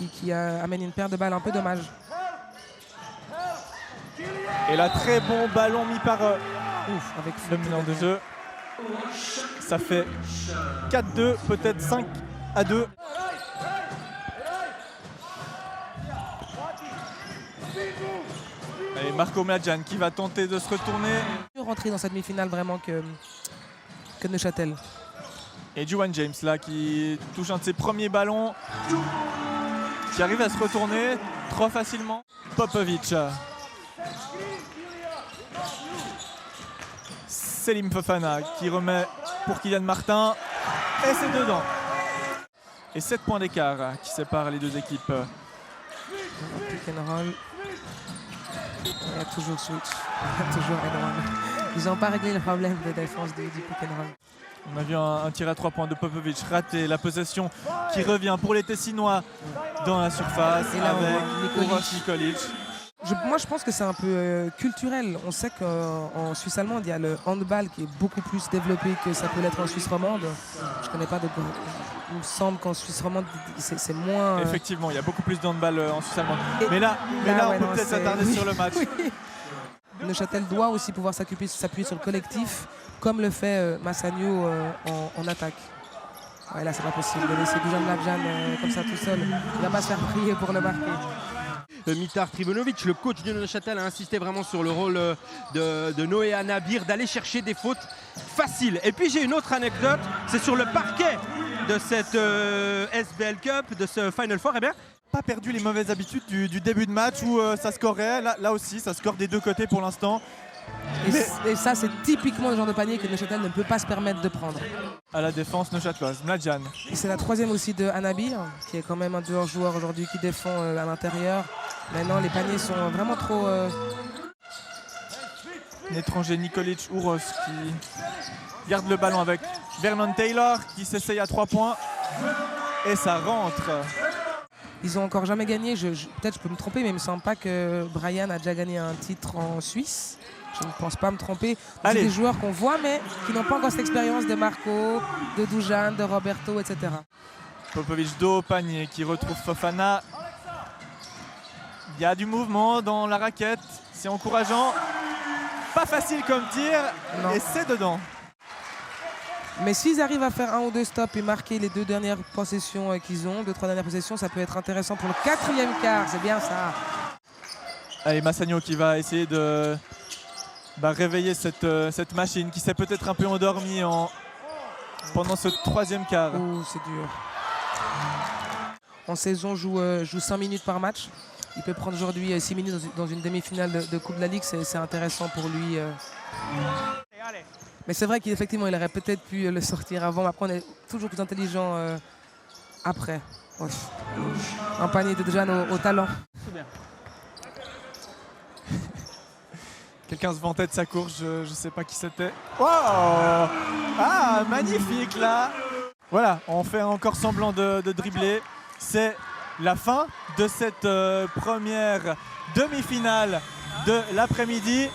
qui amène une paire de balles un peu dommage. Et là, très bon ballon mis par Avec le meneur de jeu. Ça fait 4-2, peut-être 5-2. Et Marco Mladjan qui va tenter de se retourner. Rentrer dans cette demi-finale vraiment que Neuchâtel. Et Juwan James là qui touche un de ses premiers ballons, qui arrive à se retourner trop facilement. Popovic. Selim Fofana qui remet pour Kylian Martin. Et c'est dedans. Et 7 points d'écart qui séparent les deux équipes. Pick and roll. Il y a toujours switch. Il y a toujours Edouard. Ils n'ont pas réglé le problème de défense du pick and roll. On a vu un tir à 3 points de Popovic raté. La possession qui revient pour les Tessinois dans la surface. Et là, avec Uroš Nikolic. Moi, je pense que c'est un peu culturel. On sait qu'en Suisse allemande, il y a le handball qui est beaucoup plus développé que ça peut l'être en Suisse romande. Je ne connais pas de... Il me semble qu'en Suisse romande, c'est moins... Effectivement, il y a beaucoup plus de handball en Suisse allemande. Mais là on peut peut-être s'attarder sur le match. Oui. Neuchâtel doit aussi pouvoir s'appuyer sur le collectif, comme le fait Massagno en attaque. Ouais, là, c'est pas possible de laisser Dusan Mladjan comme ça tout seul. Il va pas se faire prier pour le marquer. Mitar Trivunovic, le coach de Neuchâtel, a insisté vraiment sur le rôle de Noé Anabir, d'aller chercher des fautes faciles. Et puis j'ai une autre anecdote, c'est sur le parquet de cette SBL Cup, de ce Final Four. Eh bien, Pas perdu les mauvaises habitudes du début de match où ça scorait. Là aussi, ça score des deux côtés pour l'instant. Et ça, c'est typiquement le genre de panier que Neuchâtel ne peut pas se permettre de prendre. À la défense neuchâteloise, Mladjan. C'est la troisième aussi de Anabir, qui est quand même un dehors joueur aujourd'hui qui défend à l'intérieur. Maintenant, les paniers sont vraiment trop... L'étranger Nikolic Uroš qui garde le ballon avec Vernon Taylor qui s'essaye à 3 points. Et ça rentre. Ils n'ont encore jamais gagné. Peut-être je peux me tromper, mais il ne me semble pas que Brian a déjà gagné un titre en Suisse. Je ne pense pas me tromper. C'est des joueurs qu'on voit, mais qui n'ont pas encore cette expérience de Marco, de Dusan, de Roberto, etc. Popovic dos au panier qui retrouve Fofana. Il y a du mouvement dans la raquette. C'est encourageant. Pas facile comme tir. Non. Et c'est dedans. Mais s'ils arrivent à faire un ou deux stops et marquer les deux dernières possessions qu'ils ont, 2-3 dernières possessions, ça peut être intéressant pour le quatrième quart. C'est bien ça. Allez, Massagno qui va essayer de réveiller cette machine qui s'est peut-être un peu endormie pendant ce troisième quart. Oh, c'est dur. En saison, joue 5 minutes par match. Il peut prendre aujourd'hui 6 minutes dans une demi-finale de Coupe de la Ligue. C'est intéressant pour lui. Mais c'est vrai qu'effectivement, il aurait peut-être pu le sortir avant. Après, on est toujours plus intelligent après. Ouais. Un panier de Dusan au talent. c'est bien. Quelqu'un se vantait de sa course, je ne sais pas qui c'était. Wow! Ah, magnifique là! Voilà, on fait encore semblant de dribbler. C'est la fin de cette première demi-finale de l'après-midi.